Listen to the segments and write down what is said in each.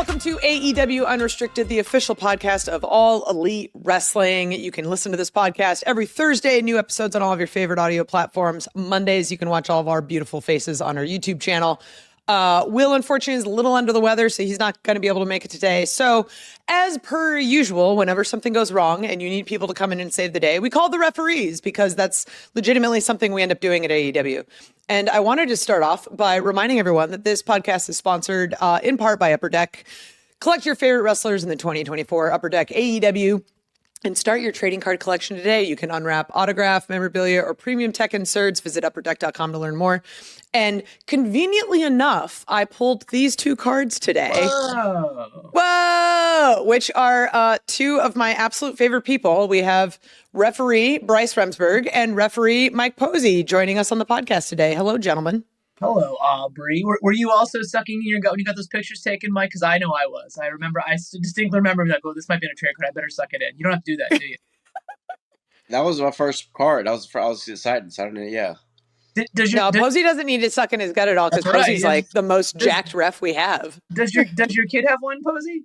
Welcome to AEW Unrestricted, the official podcast of all elite wrestling. You can listen to this podcast every Thursday, new episodes on all of your favorite audio platforms. Mondays, you can watch all of our beautiful faces on our YouTube channel. Will, unfortunately, is a little under the weather, so he's not going to be able to make it today. So, as per usual, whenever something goes wrong and you need people to come in and save the day, we call the referees because that's legitimately something we end up doing at AEW. And I wanted to start off by reminding everyone that this podcast is sponsored in part by Upper Deck. Collect your favorite wrestlers in the 2024 Upper Deck AEW. And start your trading card collection today. You can unwrap autograph, memorabilia, or premium tech inserts. Visit upperdeck.com to learn more. And conveniently enough, I pulled these two cards today. Whoa! Which are two of my absolute favorite people. We have referee Bryce Remsburg and referee Mike Posey joining us on the podcast today. Hello, gentlemen. Hello, Aubrey. Were you also sucking in your gut when you got those pictures taken, Mike? Because I know I was. I distinctly remember like, oh, this might be in a trade card. I better suck it in. You don't have to do that, do you? That was my first card. I was excited. So I don't know. Yeah. Posey doesn't need to suck in his gut at all because Posey's like the most jacked ref we have. Does your kid have one, Posey?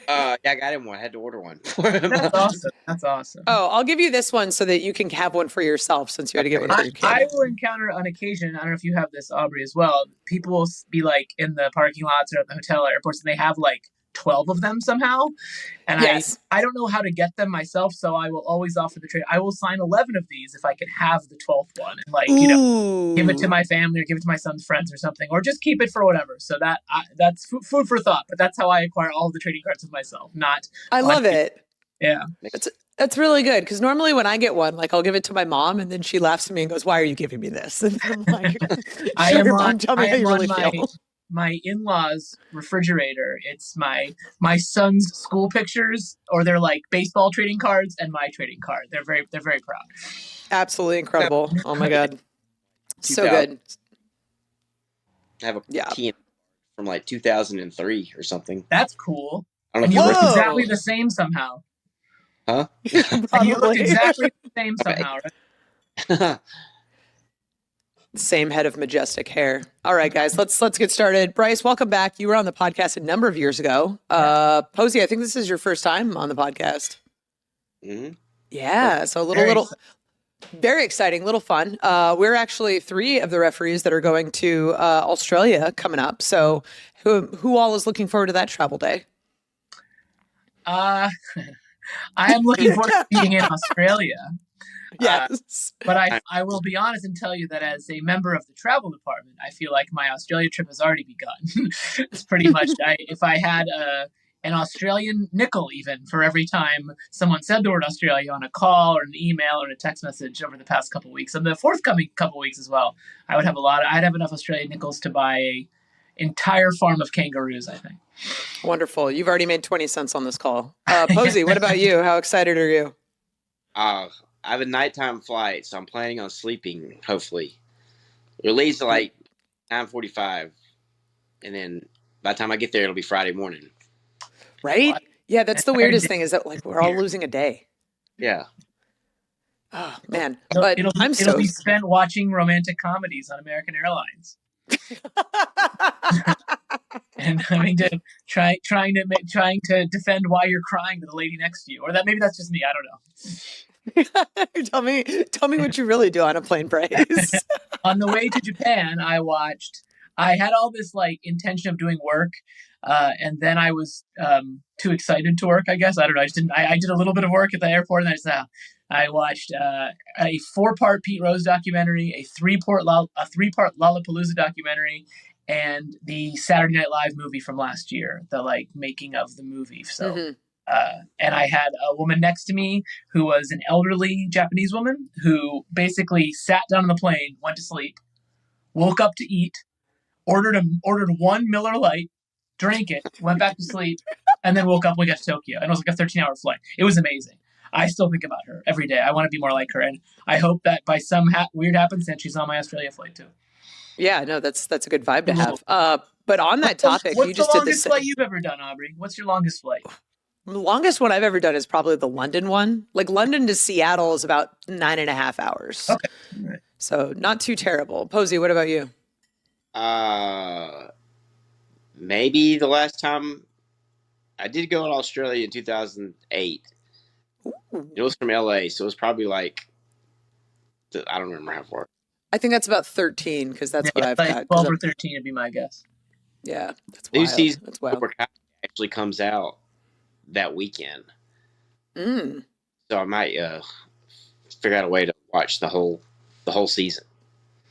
Yeah, I got him one. I had to order one. That's awesome. Oh, I'll give you this one so that you can have one for yourself since you had to get one for your kid. I will encounter on occasion, I don't know if you have this, Aubrey, as well. People will be like in the parking lots or at the hotel airports and they have like 12 of them somehow. And yes. I don't know how to get them myself, so I will always offer the trade. I will sign 11 of these if I can have the 12th one and like, give it to my family or give it to my son's friends or something, or just keep it for whatever. So that's food for thought, but that's how I acquire all of the trading cards of myself. I love it. Yeah. That's really good because normally when I get one, like I'll give it to my mom and then she laughs at me and goes, "Why are you giving me this?" And I'm like, "Tell me how you really feel." My in-laws' refrigerator. It's my son's school pictures, or they're like baseball trading cards, and my trading card. They're very proud. Absolutely incredible. Oh my god, so good. I have a team from like 2003 or something. That's cool. I don't know and if you look exactly the same somehow. Huh? And you look exactly the same somehow. Right? Same head of majestic hair. All right, guys, let's get started. Bryce, welcome back. You were on the podcast a number of years ago. Posey, I think this is your first time on the podcast. Mm-hmm. Yeah, so very exciting, little fun. We're actually 3 of the referees that are going to Australia coming up. So who all is looking forward to that travel day? I am looking forward to being in Australia. Yes. But I will be honest and tell you that as a member of the travel department, I feel like my Australia trip has already begun. It's pretty much, if I had an Australian nickel even for every time someone said the word Australia on a call or an email or a text message over the past couple of weeks, and the forthcoming couple of weeks as well, I'd have enough Australian nickels to buy a entire farm of kangaroos, I think. Wonderful. You've already made 20 cents on this call. Posey, what about you? How excited are you? I have a nighttime flight, so I'm planning on sleeping, hopefully. It leaves at like 9:45, and then by the time I get there, it'll be Friday morning. Right? Yeah, that's the weirdest thing is that like we're all losing a day. Yeah. Oh, man. But it'll be spent watching romantic comedies on American Airlines. And having to trying to defend why you're crying to the lady next to you. Or maybe that's just me, I don't know. Tell me what you really do on a plane, Bryce. On the way to Japan, I had all this like intention of doing work, and then I was too excited to work, I guess. I don't know. I did a little bit of work at the airport, and I watched a 4-part Pete Rose documentary, a 3-part Lollapalooza documentary, and the Saturday Night Live movie from last year, the like making of the movie. So. Mm-hmm. And I had a woman next to me who was an elderly Japanese woman who basically sat down on the plane, went to sleep, woke up to eat, ordered one Miller Lite, drank it, went back to sleep, and then woke up when we got to Tokyo. And it was like a 13-hour flight. It was amazing. I still think about her every day. I want to be more like her. And I hope that by some weird happenstance, she's on my Australia flight too. Yeah, no, that's a good vibe to have. But on that topic, what's you just the did this. longest flight you've ever done, Aubrey? What's your longest flight? The longest one I've ever done is probably the London one. Like London to Seattle is about 9.5 hours. Okay. Right. So not too terrible. Posey, what about you? maybe the last time I did go to Australia in 2008. It was from LA, so it was probably like I don't remember how far. I think that's about 13 because that's what I've like got. 12 or 13 would be my guess. Yeah, that's New wild. season That's wild. actually comes out that weekend. So I might figure out a way to watch the whole season.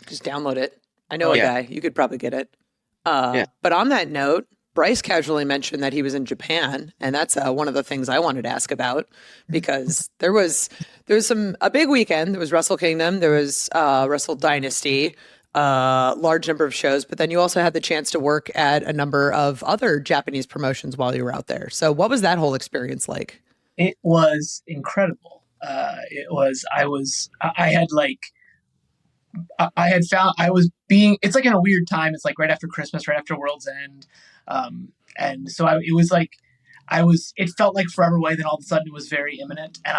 Just download it. I know a guy. You could probably get it. But on that note, Bryce casually mentioned that he was in Japan, and that's one of the things I wanted to ask about because there was a big weekend. There was Wrestle Kingdom, there was Wrestle Dynasty, large number of shows, but then you also had the chance to work at a number of other Japanese promotions while you were out there. So what was that whole experience like? It was incredible. It's like in a weird time. It's like right after Christmas, right after World's End. And so it felt like forever away. Then all of a sudden it was very imminent. And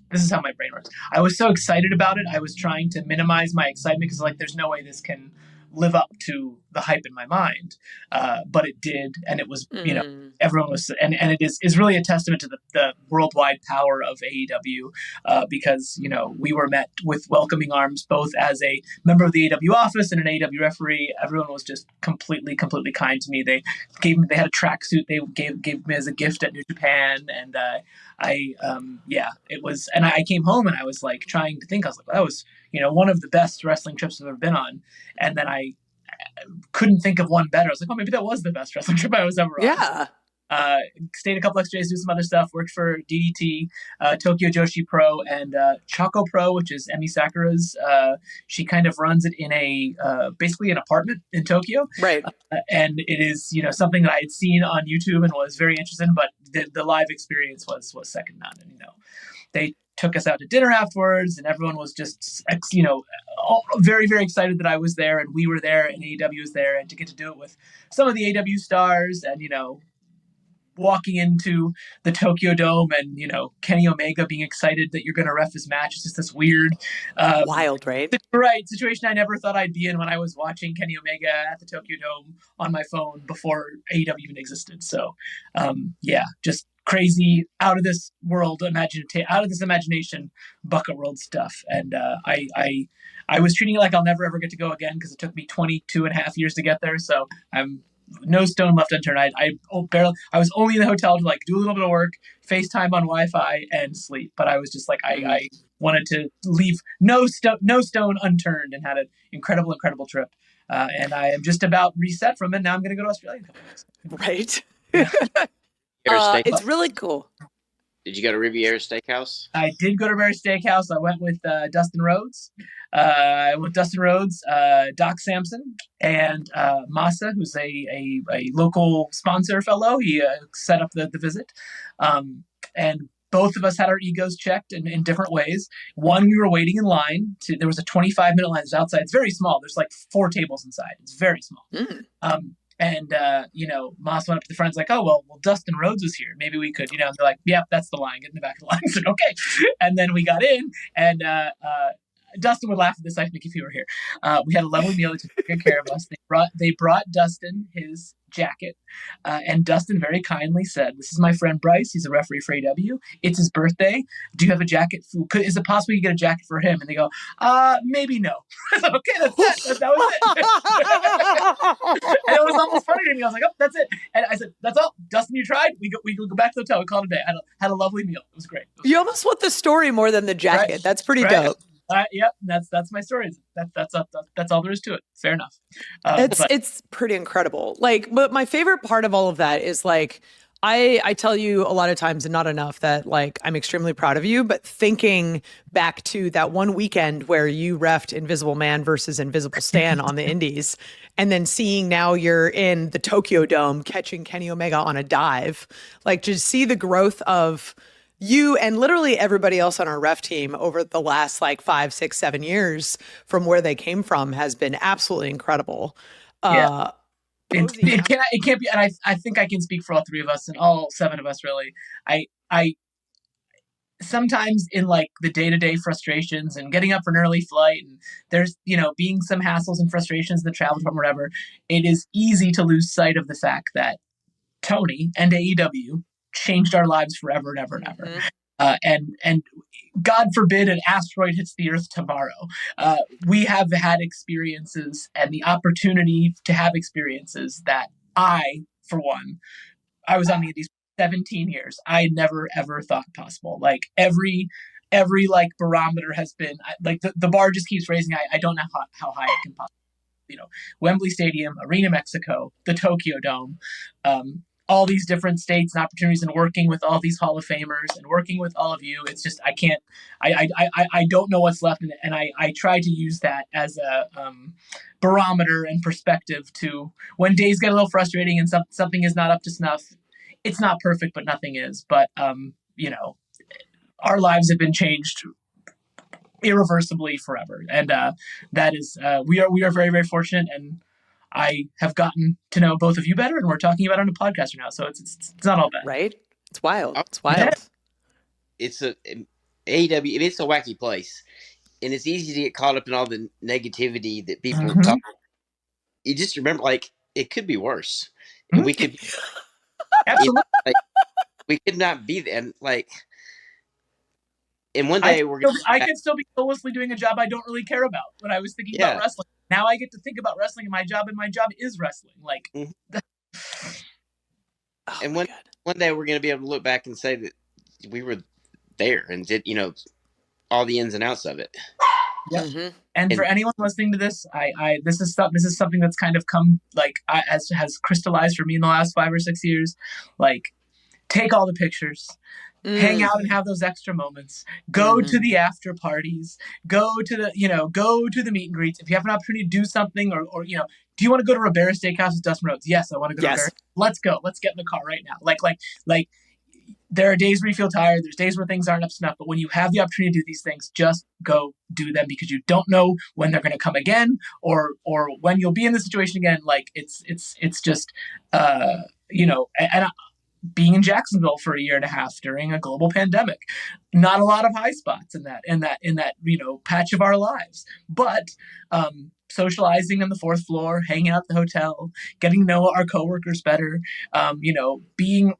this is how my brain works. I was so excited about it. I was trying to minimize my excitement because like, there's no way this can live up to the hype in my mind. But it did. And it was, everyone was, and it is really a testament to the worldwide power of AEW, because, we were met with welcoming arms, both as a member of the AEW office and an AEW referee. Everyone was just completely kind to me. They had a tracksuit they gave me as a gift at New Japan. And, it was, and I came home and I was like trying to think, I was like, that was, one of the best wrestling trips I've ever been on. And then I couldn't think of one better. I was like, oh, maybe that was the best wrestling trip I was ever on. Yeah. Stayed a couple extra days, do some other stuff, worked for DDT, Tokyo Joshi Pro, and Choco Pro, which is Emi Sakura's. She kind of runs it in basically an apartment in Tokyo. Right. And it is, something that I had seen on YouTube and was very interested in, but the live experience was second to none. And, they took us out to dinner afterwards, and everyone was just, all very, very excited that I was there, and we were there, and AEW was there, and to get to do it with some of the AEW stars, and, walking into the Tokyo Dome and, Kenny Omega being excited that you're going to ref his match. It's just this weird, wild, right? Right. Situation I never thought I'd be in when I was watching Kenny Omega at the Tokyo Dome on my phone before AEW even existed. So, just crazy, out of this world, out of this imagination bucket world stuff. And I was treating it like I'll never ever get to go again because it took me 22 and a half years to get there. So I'm no stone left unturned. I was only in the hotel to like do a little bit of work, FaceTime on Wi-Fi, and sleep. But I was just like, I wanted to leave no stone unturned, and had an incredible trip. And I am just about reset from it. Now I'm going to go to Australia in a couple of weeks. Right. It's really cool. Did you go to Riviera Steakhouse? I did go to Riviera Steakhouse. I went with Dustin Rhodes. Doc Sampson, and Masa, who's a local sponsor fellow. He set up the visit. And both of us had our egos checked in different ways. One, we were waiting in line. There was a 25-minute line. It's outside. It's very small. There's like 4 tables inside. It's very small. And, Moss went up to the front, like, oh, well, Dustin Rhodes was here. Maybe we could, they're like, yeah, that's the line. Get in the back of the line. I said, okay. And then we got in, and Dustin would laugh at this, I think, if he were here. We had a lovely meal. They took good care of us. They brought Dustin his jacket, and Dustin very kindly said, this is my friend Bryce. He's a referee for AEW. It's his birthday. Do you have a jacket? Is it possible you get a jacket for him? And they go, maybe no. I said, okay, that's it. That was it. And it was almost funny to me. I was like, oh, that's it. And I said, that's all. Dustin, you tried. We go back to the hotel. We called it a day. Had a lovely meal. It was great. You almost want the story more than the jacket. Right. That's pretty dope. Yep, that's my story. That's all there is to it. Fair enough. It's pretty incredible. But my favorite part of all of that is I tell you a lot of times, and not enough, that I'm extremely proud of you. But thinking back to that one weekend where you reffed Invisible Man versus Invisible Stan on the Indies, and then seeing now you're in the Tokyo Dome catching Kenny Omega on a dive, to see the growth of you and literally everybody else on our ref team over the last 5, 6, 7 years from where they came from has been absolutely incredible. Yeah. It can't be, and I think I can speak for all 3 of us and all 7 of us really. sometimes in like the day-to-day frustrations and getting up for an early flight, and there's, being some hassles and frustrations in the travel from whatever, it is easy to lose sight of the fact that Tony and AEW changed our lives forever and ever and ever. And God forbid an asteroid hits the Earth tomorrow. We have had experiences and the opportunity to have experiences that for one, I was on the Indies 17 years. I never ever thought possible. Like every like barometer has been like the bar just keeps raising. I don't know how high it can possibly. Wembley Stadium, Arena Mexico, the Tokyo Dome, all these different states and opportunities, and working with all these Hall of Famers and working with all of you. It's just, I can't, I don't know what's left in it. And I try to use that as a barometer and perspective to when days get a little frustrating and something is not up to snuff. It's not perfect, but nothing is. But, our lives have been changed irreversibly forever. And that is, we are very, very fortunate. And I have gotten to know both of you better, and we're talking about it on a podcast now, so it's not all bad. Right? It's wild. It's wild. Yeah. It's AEW. It's a wacky place, and it's easy to get caught up in all the negativity that people talk. You just remember, like, it could be worse, and we could absolutely, we could not be there. And like, and one day I could still be soullessly doing a job I don't really care about when I was thinking about wrestling. Now I get to think about wrestling in my job, and my job is wrestling. Like, and one day we're going to be able to look back and say that we were there and did, all the ins and outs of it. Yeah. And for anyone listening to this, this is something that's kind of come has crystallized for me in the last 5 or 6 years. Like, take all the pictures. Hang out and have those extra moments. Go to the after parties. Go to the meet and greets. If you have an opportunity to do something, or do you want to go to Ribera Steakhouse with Dustin Rhodes? Yes, I want to go to Ribera. Let's go. Let's get in the car right now. Like, there are days where you feel tired. There's days where things aren't up to snuff. But when you have the opportunity to do these things, just go do them, because you don't know when they're going to come again, or when you'll be in the situation again. Like, it's just and being in Jacksonville for a year and a half during a global pandemic, not a lot of high spots in that patch of our lives, but socializing on the 4th floor, hanging out at the hotel, getting to know our coworkers better, being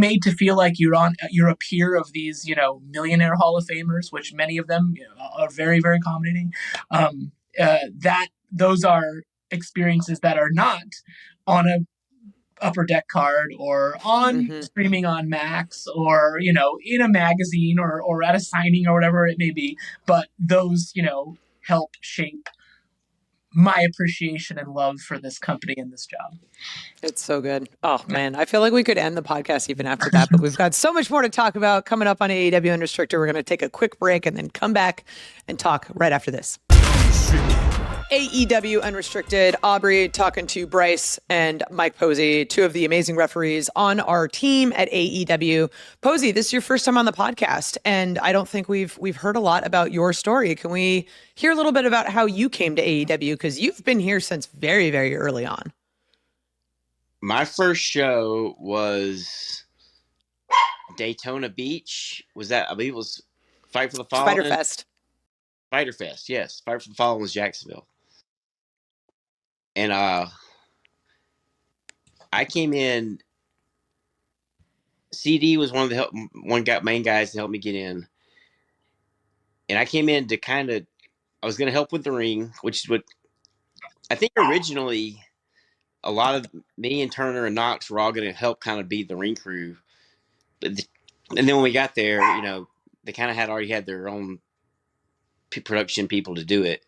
made to feel like you're a peer of these millionaire Hall of Famers, which many of them are very, very accommodating. Those are experiences that are not on a upper deck card or on streaming on Max or in a magazine or at a signing or whatever it may be, but those help shape my appreciation and love for this company and this job. It's so good. Oh man, I feel like we could end the podcast even after that, but we've got so much more to talk about coming up on AEW Unrestricted. We're going to take a quick break and then come back and talk right after this. AEW Unrestricted, Aubrey talking to Bryce and Mike Posey, 2 of the amazing referees on our team at AEW. Posey, this is your first time on the podcast, and I don't think we've heard a lot about your story. Can we hear a little bit about how you came to AEW? Because you've been here since very, very early on. My first show was Daytona Beach. Was that, I believe it was Fight for the Fallen? Spider Fest. Spider Fest, yes. Fight for the Fallen was Jacksonville. And I came in. CD was one of the main guys to help me get in. And I came in to I was going to help with the ring, which is what I think originally a lot of me and Turner and Knox were all going to help kind of be the ring crew. And then when we got there, they kind of already had their own production people to do it.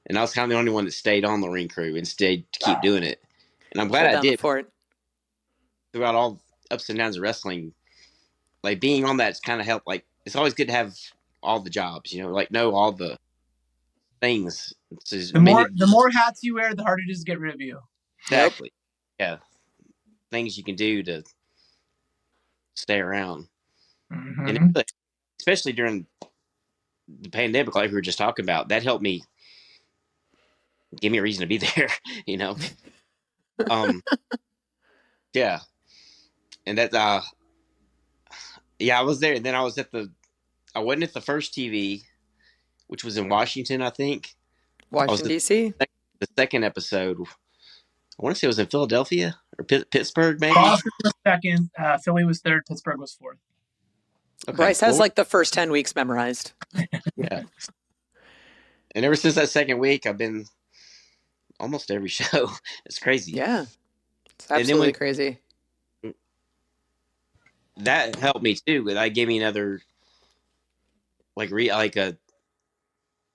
And I was kind of the only one that stayed on the ring crew and stayed to keep doing it. And I'm glad I did. Throughout all ups and downs of wrestling, like being on that's kind of helped. Like, it's always good to have all the jobs, know all the things. The more hats you wear, the harder it is to get rid of you. Exactly. Yeah. Things you can do to stay around. And especially during the pandemic, like we were just talking about, that helped me. Give me a reason to be there, Yeah. And that, Yeah, I was there. And then I wasn't at the first TV, which was in Washington, I think. I was Washington, D.C.? the second episode. I want to say it was in Philadelphia or Pittsburgh, maybe. Boston was second, Philly was third, Pittsburgh was fourth. Okay. Bryce has like the first 10 weeks memorized. Yeah. And ever since that second week, I've been almost every show. It's crazy. Yeah. It's absolutely crazy. That helped me too. That gave me another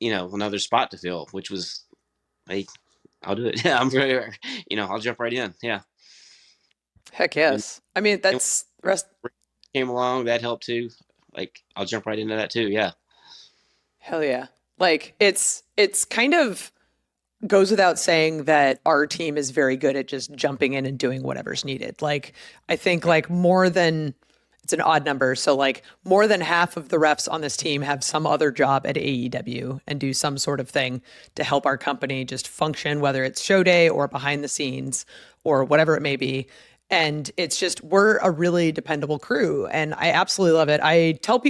another spot to fill, which was like, I'll do it. Yeah, I'll jump right in. Yeah. Heck yes. I mean, that's came along, that helped too. Like, I'll jump right into that too. Yeah. Hell yeah. Like, it's kind of goes without saying that our team is very good at just jumping in and doing whatever's needed. Like, I think like it's an odd number. So like more than half of the refs on this team have some other job at AEW and do some sort of thing to help our company just function, whether it's show day or behind the scenes or whatever it may be. And it's just, we're a really dependable crew. And I absolutely love it. I tell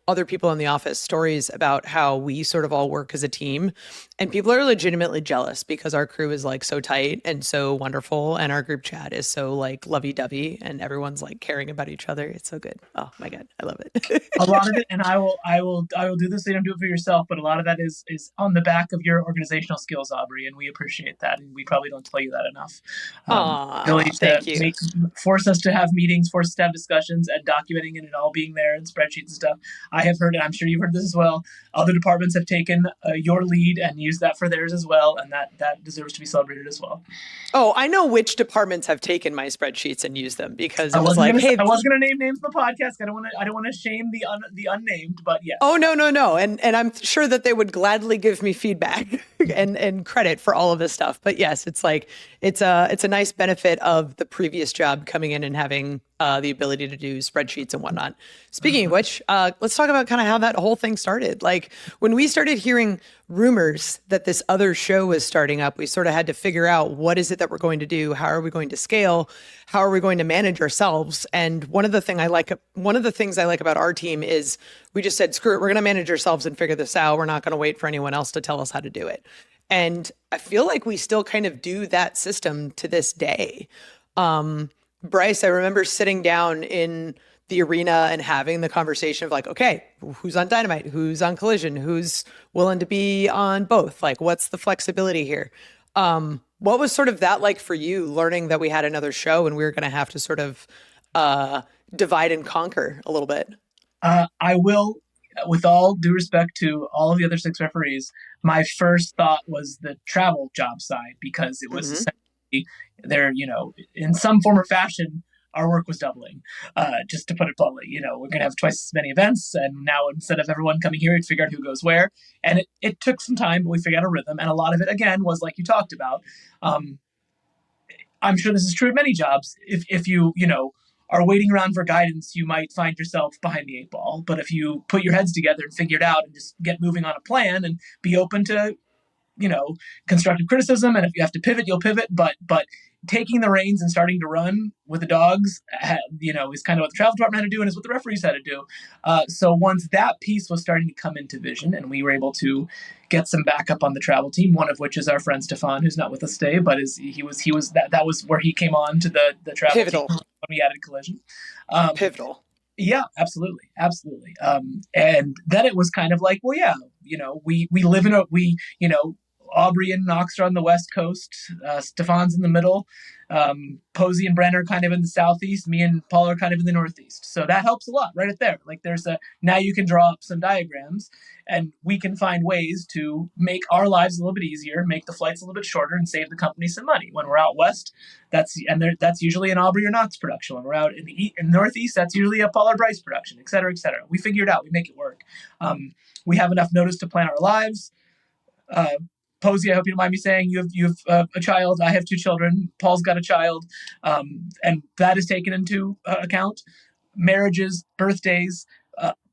other people in the office, stories about how we sort of all work as a team. And people are legitimately jealous because our crew is like so tight and so wonderful. And our group chat is so like lovey-dovey and everyone's like caring about each other. It's so good. Oh my God. I love it. A lot of it, and I will do this so you don't do it for yourself, but a lot of that is on the back of your organizational skills, Aubrey, and we appreciate that. And we probably don't tell you that enough. Thank you. Force us to have meetings, force us to have discussions, and documenting it and all being there and spreadsheets and stuff. I have heard, and I'm sure you've heard this as well, other departments have taken your lead and used that for theirs as well, and that deserves to be celebrated as well. Oh, I know which departments have taken my spreadsheets and used them because I was going to name names in the podcast. I don't want to shame the unnamed, but yes. Oh no. And I'm sure that they would gladly give me feedback and credit for all of this stuff. But yes, it's like it's a nice benefit of the previous job coming in and having the ability to do spreadsheets and whatnot. Speaking of which, let's talk about kind of how that whole thing started. Like when we started hearing rumors that this other show was starting up, we sort of had to figure out what is it that we're going to do? How are we going to scale? How are we going to manage ourselves? And one of the things I like about our team is we just said, screw it, we're going to manage ourselves and figure this out. We're not going to wait for anyone else to tell us how to do it. And I feel like we still kind of do that system to this day. Bryce, I remember sitting down in the arena and having the conversation of like, okay, who's on Dynamite? Who's on Collision? Who's willing to be on both? Like, what's the flexibility here? What was sort of that like for you, learning that we had another show and we were going to have to sort of divide and conquer a little bit? I will, with all due respect to all of the other 6 referees, my first thought was the travel job side, because it was essentially there, in some form or fashion, our work was doubling, just to put it bluntly. We're going to have twice as many events, and now instead of everyone coming here, we'd figure out who goes where. And it took some time, but we figured out a rhythm. And a lot of it, again, was like you talked about. I'm sure this is true at many jobs. If you are waiting around for guidance, you might find yourself behind the 8 ball. But if you put your heads together and figure it out and just get moving on a plan and be open to, constructive criticism, and if you have to pivot, you'll pivot. But taking the reins and starting to run with the dogs, is kind of what the travel department had to do, and is what the referees had to do. So once that piece was starting to come into vision, and we were able to get some backup on the travel team, one of which is our friend Stefan, who's not with us today, but that was where he came on to the travel Pivotal. team when we added Collision. Pivotal. Yeah, absolutely. And then it was kind of like, well, yeah, we live in Aubrey and Knox are on the West Coast. Stefan's in the middle. Posey and Brenner are kind of in the Southeast. Me and Paul are kind of in the Northeast. So that helps a lot right there. Like now you can draw up some diagrams and we can find ways to make our lives a little bit easier, make the flights a little bit shorter, and save the company some money. When we're out West, that's usually an Aubrey or Knox production. When we're out in the Northeast, that's usually a Paul or Bryce production, et cetera, et cetera. We figure it out. We make it work. We have enough notice to plan our lives. Posey, I hope you don't mind me saying you have a child. I have 2 children. Paul's got a child, and that is taken into account. Marriages, birthdays,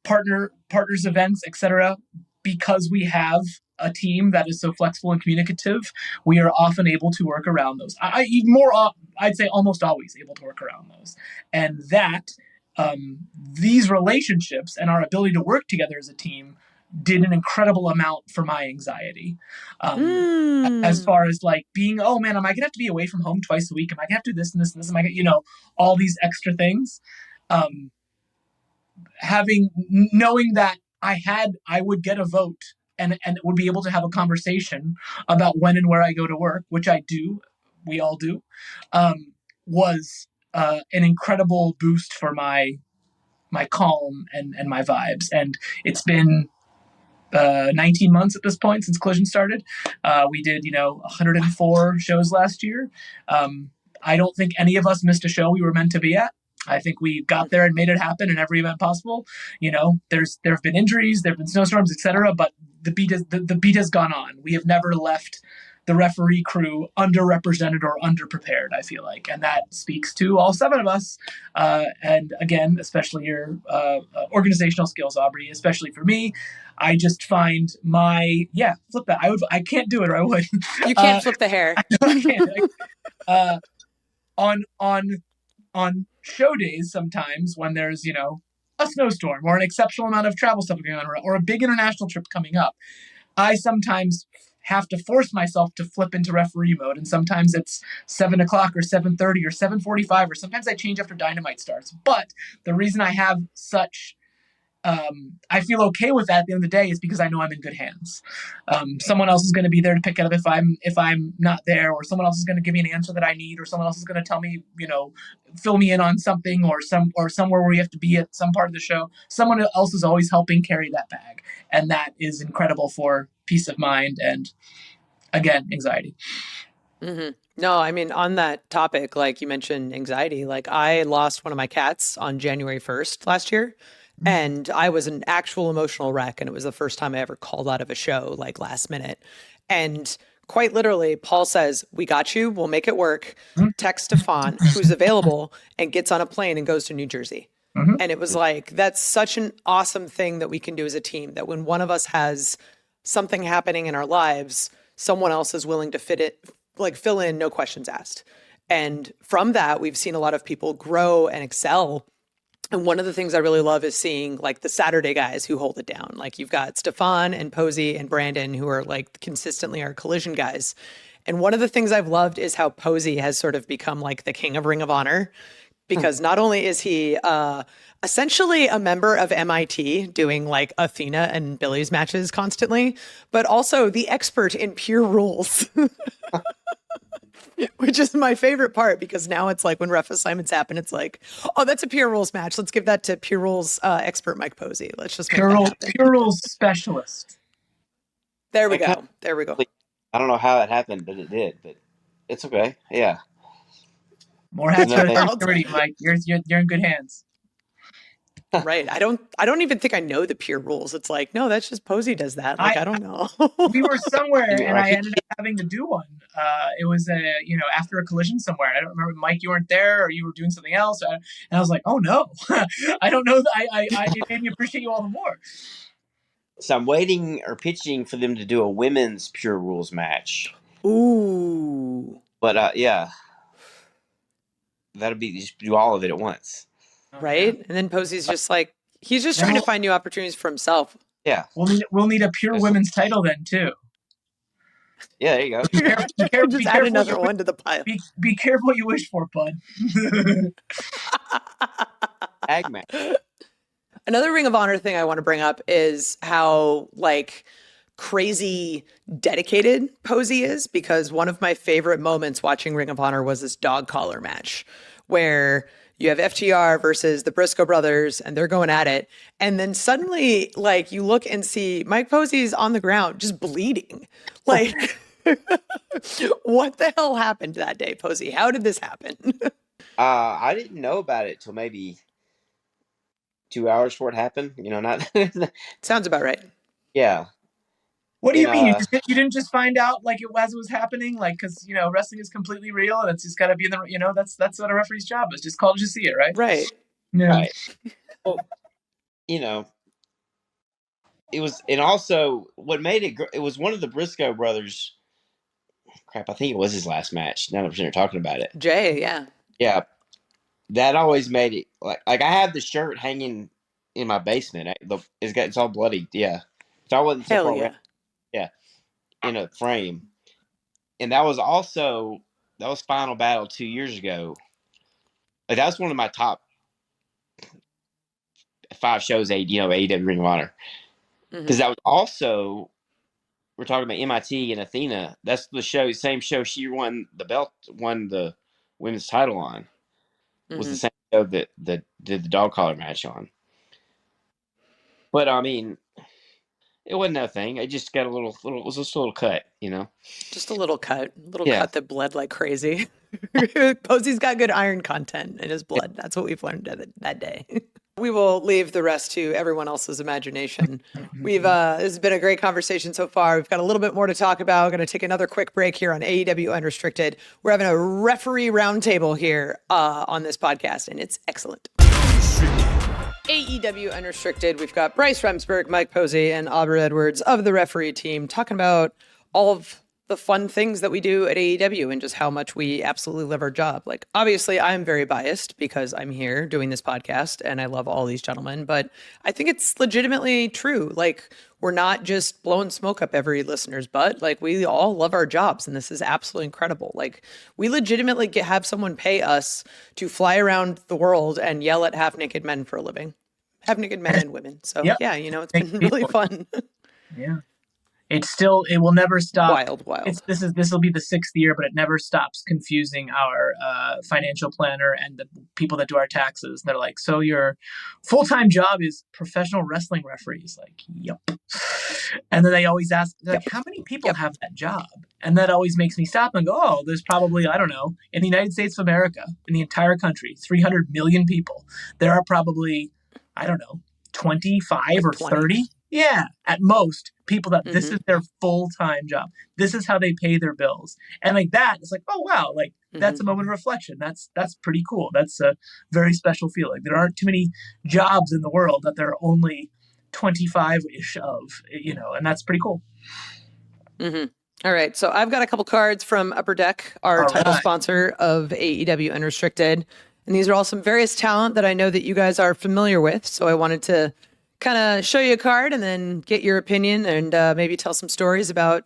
partners events, etc. Because we have a team that is so flexible and communicative, we are often able to work around those. I'd say almost always able to work around those, and that these relationships and our ability to work together as a team did an incredible amount for my anxiety. As far as like being, oh man, am I gonna have to be away from home twice a week? Am I gonna have to do this and this and this? Am I gonna, all these extra things? Knowing that I would get a vote and would be able to have a conversation about when and where I go to work, which I do, we all do, was an incredible boost for my calm and my vibes. And it's been 19 months at this point since Collision started. We did 104 shows last year. I don't think any of us missed a show we were meant to be at. I think we got there and made it happen in every event possible. There have been injuries, there have been snowstorms, etc. But the beat has gone on. We have never left the referee crew underrepresented or underprepared, I feel like. And that speaks to all 7 of us. And again, especially your organizational skills, Aubrey, especially for me. I just find flip that. I can't do it, or I would. You can't flip the hair. I can't. On show days, sometimes when there's, a snowstorm or an exceptional amount of travel stuff going on, or a big international trip coming up, I sometimes have to force myself to flip into referee mode. And sometimes it's 7 o'clock or 7:30 or 7:45, or sometimes I change after Dynamite starts. But the reason I have such, I feel okay with that at the end of the day is because I know I'm in good hands. Someone else is going to be there to pick it up if I'm not there, or someone else is going to give me an answer that I need, or someone else is going to tell me, fill me in on something, or somewhere where we have to be at some part of the show. Someone else is always helping carry that bag, and that is incredible for peace of mind and, again, anxiety. Mm-hmm. No, I mean, on that topic, like you mentioned anxiety, like I lost one of my cats on January 1st last year. And I was an actual emotional wreck. And it was the first time I ever called out of a show, like last minute. And quite literally, Paul says, "We got you. We'll make it work." Text Stefan, who's available, and gets on a plane and goes to New Jersey. And it was like, that's such an awesome thing that we can do as a team, that when one of us has something happening in our lives, someone else is willing to fill in, no questions asked. And from that, we've seen a lot of people grow and excel. And one of the things I really love is seeing like the Saturday guys who hold it down. Like you've got Stefan and Posey and Brandon, who are like consistently our Collision guys. And one of the things I've loved is how Posey has sort of become like the king of Ring of Honor, because not only is he essentially a member of MIT doing like Athena and Billy's matches constantly, but also the expert in pure rules. Which is my favorite part, because now it's like when ref assignments happen, it's like, oh, that's a Pure Rules match. Let's give that to Pure Rules expert Mike Posey. Let's just make that happen. Pure Rules specialist. There we go. There we go. I don't know how it happened, but it did. But it's okay. Yeah. More hats for security, Mike. You're in good hands. Right. I don't even think I know the Pure Rules. It's like, no, that's just Posey does that. Like, I don't know. We were somewhere and I ended up having to do one. It was after a collision somewhere. I don't remember, Mike, you weren't there, or you were doing something else. And I was like, oh no, I don't know. It made me appreciate you all the more. So I'm waiting or pitching for them to do a women's Pure Rules match. Ooh. But yeah, that'll be, just do all of it at once. Right? And then Posey's just like, he's just trying to find new opportunities for himself. Yeah. We'll need a pure women's title then too. Yeah, there you go. Just add another one to the pile. Be careful what you wish for, bud. Tag match. Another Ring of Honor thing I want to bring up is how like crazy dedicated Posey is, because one of my favorite moments watching Ring of Honor was this dog collar match where you have FTR versus the Briscoe Brothers, and they're going at it. And then suddenly, like, you look and see Mike Posey's on the ground just bleeding. Like, what the hell happened that day, Posey? How did this happen? I didn't know about it till maybe 2 hours before it happened. Not. Sounds about right. Yeah. What do you mean? You didn't just find out like as it was happening, like, because wrestling is completely real and it's just got to be in the that's what a referee's job is. Just call it, just see it, right? Right. Yeah. Right. Well, it was, and also what made it was one of the Briscoe brothers. Crap, I think it was his last match. Now that we're talking about it, Jay, yeah. Yeah. that always made it like I have the shirt hanging in my basement. It's all bloody. Yeah, so I wasn't so Hell far away. yeah. Yeah, in a frame, and that was Final Battle 2 years ago. Like that was one of my top 5 shows. AEW Ring of Honor, because that was also we're talking about MIT and Athena. That's the same show she won the women's title on. Was the same show that did the dog collar match on. But I mean, it wasn't no thing. It just got it was just a little cut, Just a little cut Yeah. cut that bled like crazy. Posey's got good iron content in his blood. That's what we've learned that day. We will leave the rest to everyone else's imagination. This has been a great conversation so far. We've got a little bit more to talk about. We're going to take another quick break here on AEW Unrestricted. We're having a referee roundtable here on this podcast, and it's excellent. AEW Unrestricted. We've got Bryce Remsburg, Mike Posey, and Aubrey Edwards of the referee team talking about all of the fun things that we do at AEW and just how much we absolutely live our job. Like, obviously, I'm very biased because I'm here doing this podcast and I love all these gentlemen, but I think it's legitimately true. Like, we're not just blowing smoke up every listener's butt. Like, we all love our jobs, and this is absolutely incredible. Like, we legitimately have someone pay us to fly around the world and yell at half-naked men for a living. Half-naked men and women. So, yeah, it's been really fun. Yeah. It will never stop. Wild. This will be the 6th year, but it never stops confusing our financial planner and the people that do our taxes. They're like, so your full-time job is professional wrestling referees? Like, yep. And then they always ask, like, how many people have that job? And that always makes me stop and go, oh, there's probably, I don't know, in the United States of America, in the entire country, 300 million people. There are probably, I don't know, 25 or 30. Yeah, at most, people that this is their full-time job. This is how they pay their bills. And like that, it's like, oh, wow, like that's a moment of reflection. That's pretty cool. That's a very special feeling. There aren't too many jobs in the world that there are only 25-ish of, and that's pretty cool. All right, so I've got a couple cards from Upper Deck, our title sponsor of AEW Unrestricted. And these are all some various talent that I know that you guys are familiar with. So I wanted to kind of show you a card and then get your opinion and maybe tell some stories about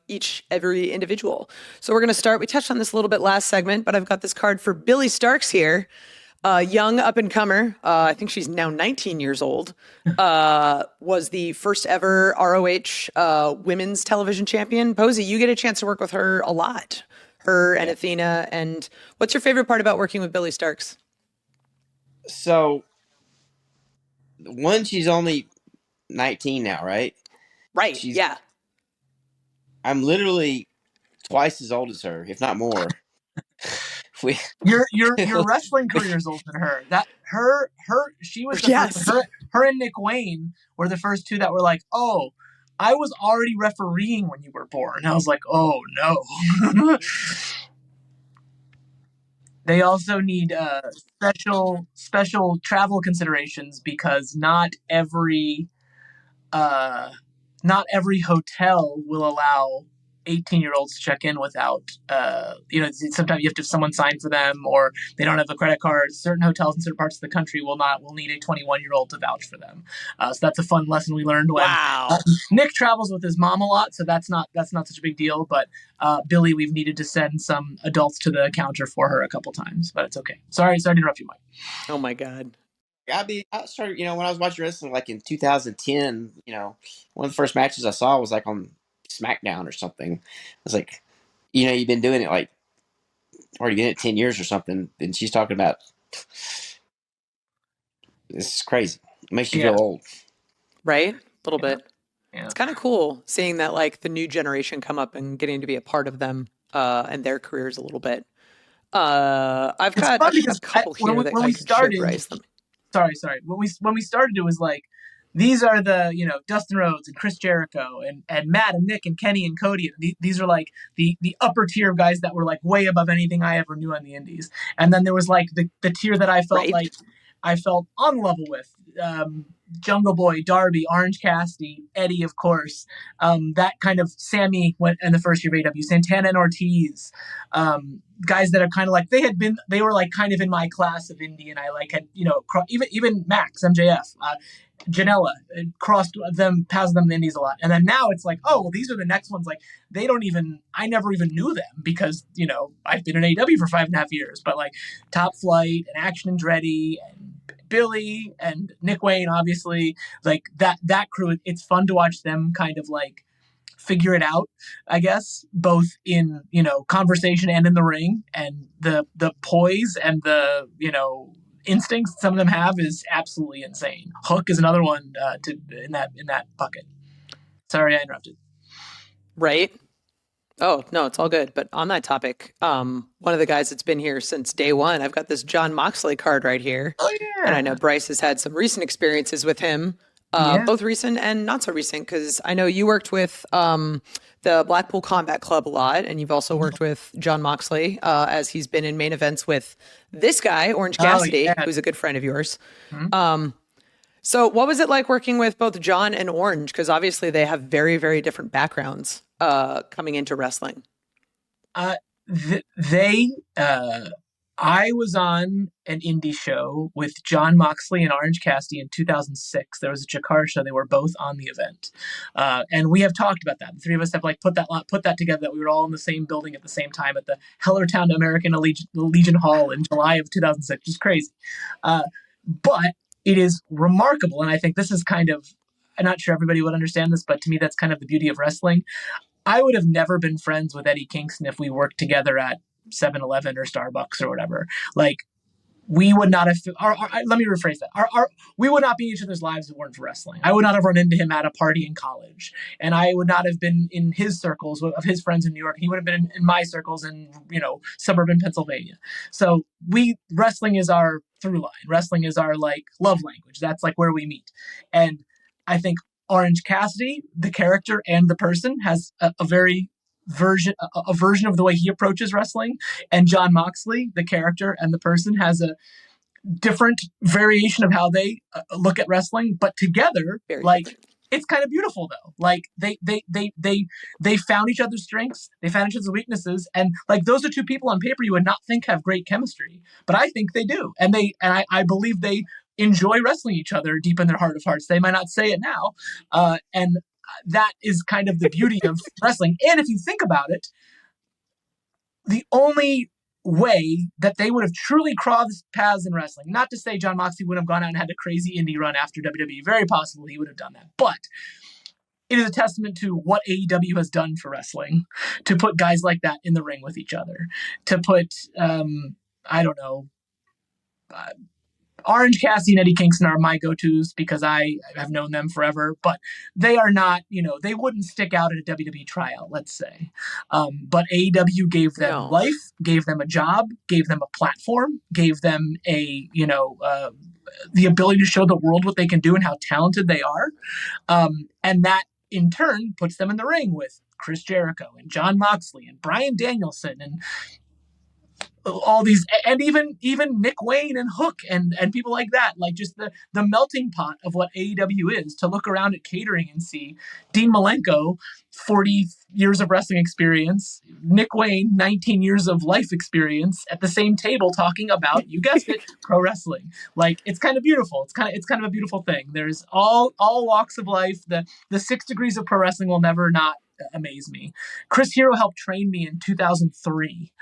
every individual. So we're going to start. We touched on this a little bit last segment, but I've got this card for Billy Starks here. Young up-and-comer. I think she's now 19 years old. Was the first ever ROH women's television champion. Posey, you get a chance to work with her a lot. Her and Athena. And what's your favorite part about working with Billy Starks? So, she's only 19 now, right? Right. Yeah. I'm literally twice as old as her, if not more. Your wrestling career is older than her. She was her and Nick Wayne were the first two that were like, oh, I was already refereeing when you were born. I was like, oh no. They also need special travel considerations because not every hotel will allow 18-year-olds to check in without, sometimes you have to have someone sign for them or they don't have the credit cards. Certain hotels in certain parts of the country will need a 21-year-old to vouch for them. So that's a fun lesson we learned when Nick travels with his mom a lot. So that's not such a big deal. But Billy, we've needed to send some adults to the counter for her a couple times, but it's okay. Sorry to interrupt you, Mike. Oh my God. I started, when I was watching wrestling, like in 2010, one of the first matches I saw was like on SmackDown or something. I was like, you've been doing it like already been at 10 years or something. And she's talking about this is crazy. It makes you feel old. Right? A little bit. Yeah. It's kind of cool seeing that like the new generation come up and getting to be a part of them and their careers a little bit. I've got a couple here that I could share, Bryce. Sorry. When we started, it was like, these are the, Dustin Rhodes and Chris Jericho and Matt and Nick and Kenny and Cody. These are like the upper tier of guys that were like way above anything I ever knew on the indies. And then there was like the tier that I felt like I felt on level with. Jungle Boy, Darby, Orange Cassidy, Eddie, of course. That kind of Sammy went in the first year of AEW, Santana and Ortiz, guys that are kind of like they were like kind of in my class of indie, and I like had even Max MJF. Janela crossed them, passed them in the indies a lot. And then now it's like, oh, well, these are the next ones. Like I never even knew them because, I've been in AEW for 5.5 years, but like Top Flight and Action Andretti and Billy and Nick Wayne, obviously, like that crew, it's fun to watch them kind of like figure it out, I guess, both in, conversation and in the ring, and the poise and the, instincts some of them have is absolutely insane. Hook is another one in that bucket. Sorry, I interrupted. Right. Oh, no, it's all good. But on that topic, one of the guys that's been here since day one, I've got this Jon Moxley card right here. Oh, yeah. And I know Bryce has had some recent experiences with him, both recent and not so recent, because I know you worked with the Blackpool Combat Club a lot, and you've also worked with Jon Moxley as he's been in main events with this guy, Orange Cassidy, who's a good friend of yours. Mm-hmm. So what was it like working with both Jon and Orange? Because obviously they have very, very different backgrounds coming into wrestling. I was on an indie show with Jon Moxley and Orange Cassidy in 2006. There was a Jakar show. They were both on the event. And we have talked about that. The three of us have like put that together, that we were all in the same building at the same time at the Hellertown American Legion Hall in July of 2006, which is crazy. But it is remarkable. And I think this is kind of, I'm not sure everybody would understand this, but to me, that's kind of the beauty of wrestling. I would have never been friends with Eddie Kingston if we worked together at 7-Eleven or Starbucks or whatever. Like, we would not have, let me rephrase that. We would not be in each other's lives if it weren't for wrestling. I would not have run into him at a party in college, and I would not have been in his circles of his friends in New York. He would have been in my circles in, suburban Pennsylvania. So wrestling is our through line. Wrestling is our like love language. That's like where we meet. And I think Orange Cassidy, the character and the person, has a version of the way he approaches wrestling, and Jon Moxley, the character and the person, has a different variation of how they look at wrestling, but together, it's kind of beautiful though. Like they found each other's strengths, they found each other's weaknesses, and like those are two people on paper you would not think have great chemistry, but I think they do, and I believe they enjoy wrestling each other deep in their heart of hearts. They might not say it now, and that is kind of the beauty of wrestling. And if you think about it, the only way that they would have truly crossed paths in wrestling, not to say Jon Moxley would have gone out and had a crazy indie run after WWE, very possible he would have done that, but it is a testament to what AEW has done for wrestling to put guys like that in the ring with each other, to put, Orange Cassidy and Eddie Kingston are my go-tos because I have known them forever, but they are not, they wouldn't stick out at a WWE tryout, let's say. But AEW gave them life, gave them a job, gave them a platform, gave them the ability to show the world what they can do and how talented they are. And that in turn puts them in the ring with Chris Jericho and Jon Moxley and Bryan Danielson and all these, and even Nick Wayne and Hook and people like that, like just the melting pot of what AEW is, to look around at catering and see Dean Malenko, 40 years of wrestling experience, Nick Wayne, 19 years of life experience at the same table talking about, you guessed it, pro wrestling. Like, it's kind of beautiful. It's kind of a beautiful thing. There's all walks of life. The 6 degrees of pro wrestling will never not amaze me. Chris Hero helped train me in 2003.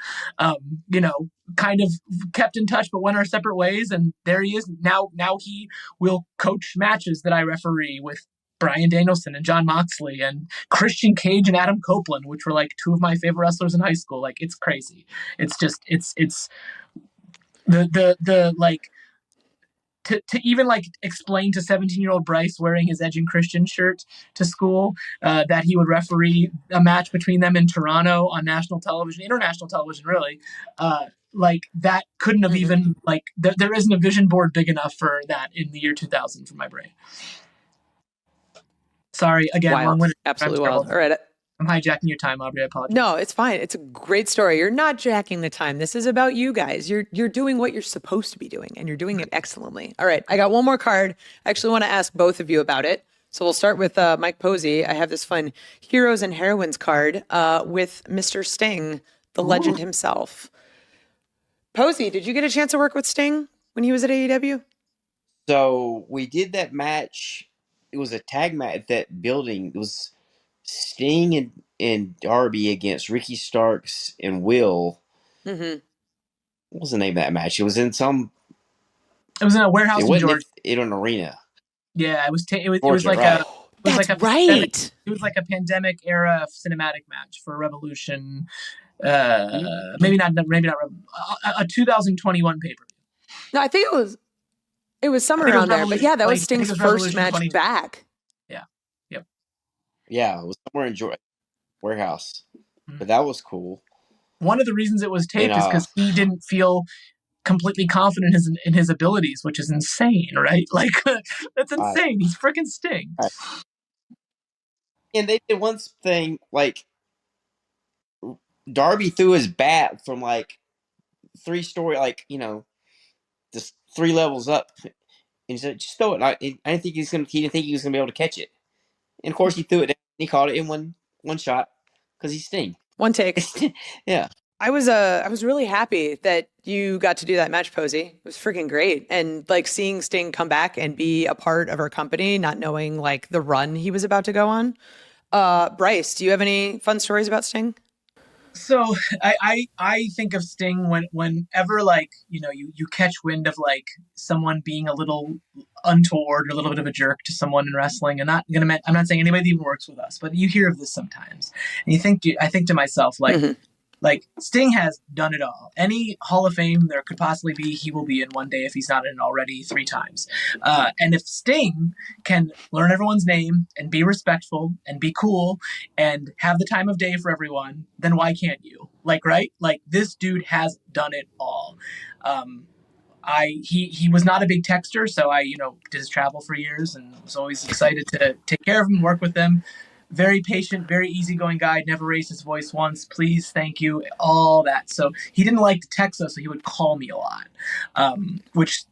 Kind of kept in touch, but went our separate ways. And there he is now. Now he will coach matches that I referee with Bryan Danielson and Jon Moxley and Christian Cage and Adam Copeland, which were like 2 of my favorite wrestlers in high school. Like, it's crazy. It's just, it's the like, to even like explain to 17-year-old Bryce wearing his Edge and Christian shirt to school that he would referee a match between them in Toronto on national television, international television, really. Like, that couldn't have even, like, there isn't a vision board big enough for that in the year 2000 for my brain. Sorry, again, wild. Absolutely wild. All right. I'm hijacking your time, Aubrey. I apologize. No, it's fine. It's a great story. You're not jacking the time. This is about you guys. You're doing what you're supposed to be doing, and you're doing it excellently. All right, I got one more card. I actually want to ask both of you about it. So we'll start with Mike Posey. I have this fun Heroes and Heroines card with Mr. Sting, the legend himself. Posey, did you get a chance to work with Sting when he was at AEW? So we did that match. It was a tag match at that building. It was Sting and Darby against Ricky Starks and Will. Mm-hmm. What was the name of that match? It was in some. It was in a warehouse in Georgia. In an arena. Yeah, it was like right. It was like a pandemic era cinematic match for Revolution. Maybe not a 2021 pay-per-view. No, I think it was somewhere around there. But yeah, that was Sting's first match back. Yeah. Yep. Yeah, it was somewhere in Georgia warehouse. But that was cool. One of the reasons it was taped is because he didn't feel completely confident in his abilities, which is insane, right? Like that's insane. He's freaking Sting. Right. And they did one thing, like Darby threw his bat from like 3-story, like, just 3 levels up, and he said, "Just throw it." I didn't think he didn't think he was gonna be able to catch it, and of course he threw it. And he caught it in one shot because he's Sting. One take. Yeah. I was really happy that you got to do that match, Posey. It was freaking great. And like seeing Sting come back and be a part of our company, not knowing like the run he was about to go on. Bryce, do you have any fun stories about Sting? So I think of Sting whenever like, you catch wind of like someone being a little untoward or a little bit of a jerk to someone in wrestling. I'm not saying anybody that even works with us, but you hear of this sometimes. And I think to myself, like, Mm-hmm. Like, Sting has done it all. Any Hall of Fame there could possibly be, he will be in one day if he's not in already 3 times. And if Sting can learn everyone's name and be respectful and be cool and have the time of day for everyone, then why can't you? Like, right? Like, this dude has done it all. He was not a big texter, so I, did his travel for years and was always excited to take care of him, work with him. Very patient, very easygoing guy, never raised his voice once. Please, thank you, all that. So he didn't like to text us, so he would call me a lot, which,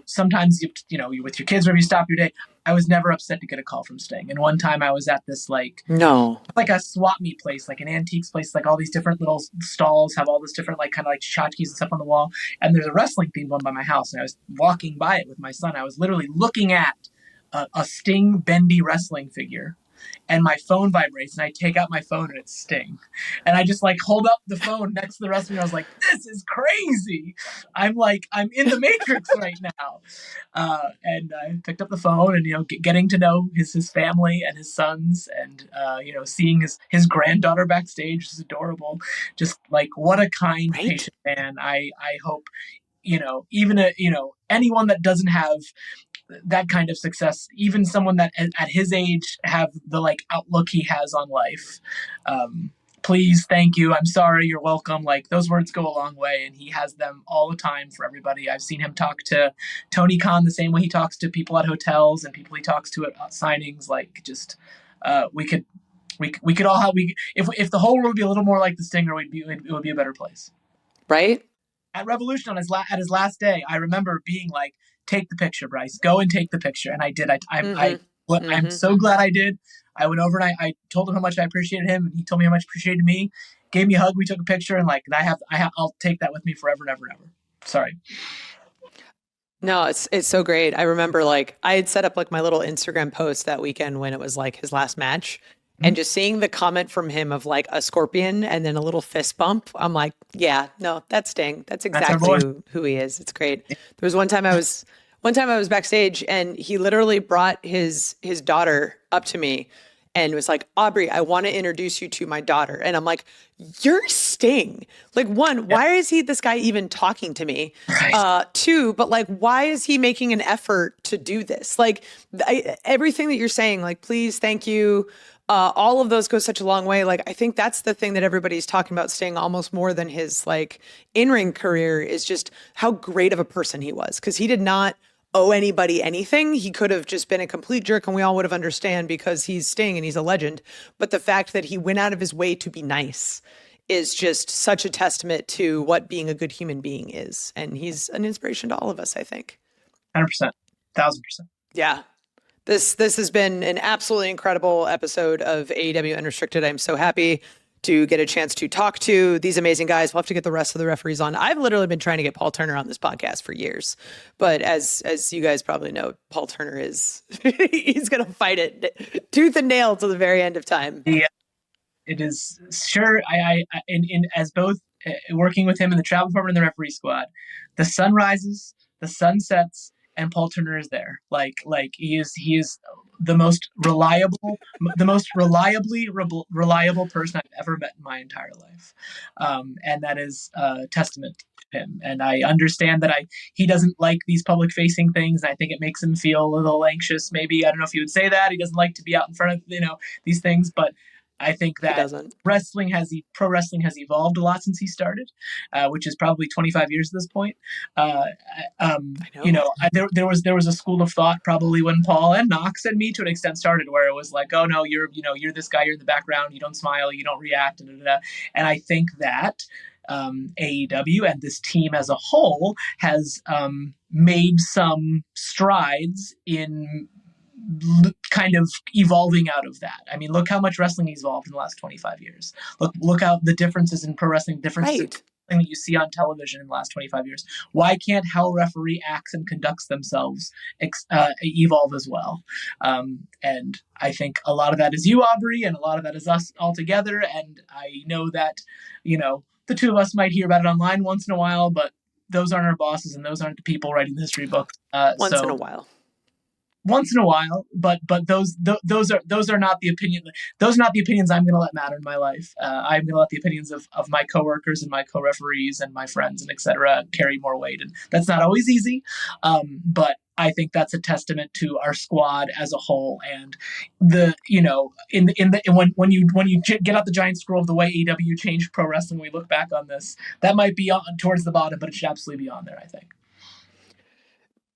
sometimes, you with your kids, wherever you stop your day, I was never upset to get a call from Sting. And one time I was at this, like a swap meet place, like an antiques place, like all these different little stalls have all this different, like, kind of like tchotchkes and stuff on the wall. And there's a wrestling themed one by my house. And I was walking by it with my son. I was literally looking at a Sting bendy wrestling figure. And my phone vibrates, and I take out my phone, and it's Sting. And I just, like, hold up the phone next to the rest of me. I was like, this is crazy. I'm in the Matrix right now. And I picked up the phone and, getting to know his family and his sons and, seeing his granddaughter backstage is adorable. Just, like, what a kind, patient man. I hope, even anyone that doesn't have that kind of success, even someone that at his age have the like outlook he has on life. Please, thank you. I'm sorry. You're welcome. Like, those words go a long way, and he has them all the time for everybody. I've seen him talk to Tony Khan the same way he talks to people at hotels and people he talks to at signings. Like, just we could all have if the whole world would be a little more like the Stinger, it would be a better place. Right? At Revolution at his last day, I remember being like, take the picture, Bryce. Go and take the picture. And I did. I'm so glad I did. I went over and I told him how much I appreciated him, and he told me how much he appreciated me. Gave me a hug. We took a picture, and like I'll take that with me forever and ever and ever. Sorry. No, it's so great. I remember like I had set up like my little Instagram post that weekend when it was like his last match. And just seeing the comment from him of like a scorpion and then a little fist bump, I'm like, yeah, no, that's Sting. That's exactly who he is. It's great. There was one time I was backstage and he literally brought his daughter up to me and was like, Aubrey, I want to introduce you to my daughter. And I'm like, you're Sting. Like, one, why is this guy even talking to me? Right. 2, but like, why is he making an effort to do this? Like everything that you're saying, like, please, thank you. All of those go such a long way. Like, I think that's the thing that everybody's talking about Sting almost more than his like in-ring career is just how great of a person he was. Cause he did not owe anybody anything. He could have just been a complete jerk and we all would have understand because he's Sting and he's a legend. But the fact that he went out of his way to be nice is just such a testament to what being a good human being is. And he's an inspiration to all of us, I think. 100%, 1000%. Yeah. This has been an absolutely incredible episode of AEW Unrestricted. I'm so happy to get a chance to talk to these amazing guys. We'll have to get the rest of the referees on. I've literally been trying to get Paul Turner on this podcast for years. But as you guys probably know, Paul Turner is, he's going to fight it tooth and nail to the very end of time. Yeah, it is. Sure, I as both working with him in the travel department and the referee squad, the sun rises, the sun sets, and Paul Turner is there. Like he is the most reliable person I've ever met in my entire life. And that is a testament to him. And I understand that he doesn't like these public facing things. I think it makes him feel a little anxious. Maybe, I don't know if you would say that. He doesn't like to be out in front of, these things, but I think that pro wrestling has evolved a lot since he started, which is probably 25 years at this point. There was a school of thought probably when Paul and Knox and me to an extent started, where it was like, oh no, you're this guy, you're in the background, you don't smile, you don't react, and I think that AEW and this team as a whole has made some strides in kind of evolving out of that. I mean, look how much wrestling evolved in the last 25 years. Look how the differences in pro wrestling, that you see on television in the last 25 years. Why can't how a referee acts and conducts themselves evolve as well? And I think a lot of that is you, Aubrey, and a lot of that is us all together. And I know that, the two of us might hear about it online once in a while, but those aren't our bosses and those aren't the people writing the history books. Once in a while, but those are not the opinion. Those are not the opinions I'm going to let matter in my life. I'm going to let the opinions of my coworkers and my co-referees and my friends and etc. carry more weight, and that's not always easy. But I think that's a testament to our squad as a whole, and when you get out the giant scroll of the way AEW changed pro wrestling, we look back on this, that might be towards the bottom, but it should absolutely be on there, I think.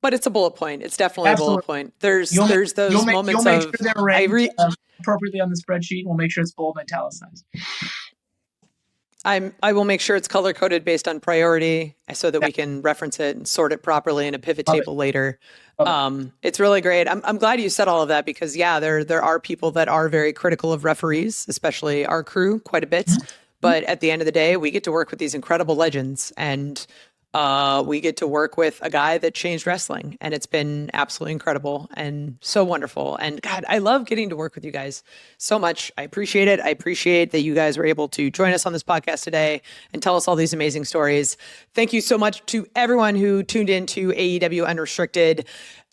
But it's a bullet point. It's definitely a bullet point. There's those moments you'll of sure they're ranked appropriately on the spreadsheet. We'll make sure it's bold and italicized. I will make sure it's color coded based on priority so that we can reference it and sort it properly in a pivot table later. It's really great. I'm glad you said all of that because there are people that are very critical of referees, especially our crew, quite a bit. But at the end of the day, we get to work with these incredible legends, and we get to work with a guy that changed wrestling, and it's been absolutely incredible and so wonderful. And God, I love getting to work with you guys so much. I appreciate it. I appreciate that you guys were able to join us on this podcast today and tell us all these amazing stories. Thank you so much to everyone who tuned in to AEW Unrestricted.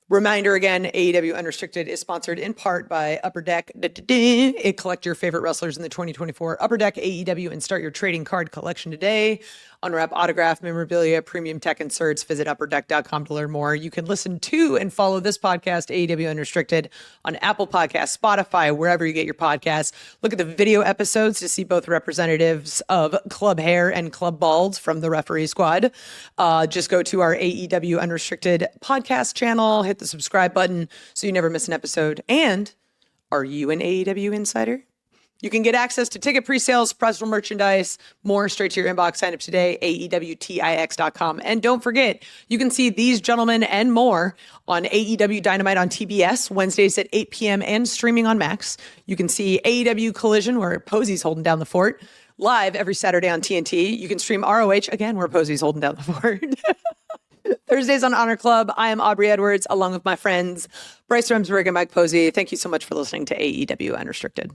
Reminder again, AEW Unrestricted is sponsored in part by Upper Deck. Collect your favorite wrestlers in the 2024 Upper Deck AEW and start your trading card collection today. Unwrap autograph, memorabilia, premium tech inserts. Visit upperdeck.com to learn more. You can listen to and follow this podcast, AEW Unrestricted, on Apple Podcasts, Spotify, wherever you get your podcasts. Look at the video episodes to see both representatives of Club Hair and Club Bald from the referee squad. Just go to our AEW Unrestricted podcast channel, hit the subscribe button so you never miss an episode. And are you an AEW insider? You can get access to ticket pre-sales, personal merchandise, more straight to your inbox. Sign up today, AEWTIX.com. And don't forget, you can see these gentlemen and more on AEW Dynamite on TBS, Wednesdays at 8 p.m. and streaming on Max. You can see AEW Collision, where Posey's holding down the fort, live every Saturday on TNT. You can stream ROH, again, where Posey's holding down the fort. Thursdays on Honor Club. I am Aubrey Edwards, along with my friends, Bryce Remsburg and Mike Posey. Thank you so much for listening to AEW Unrestricted.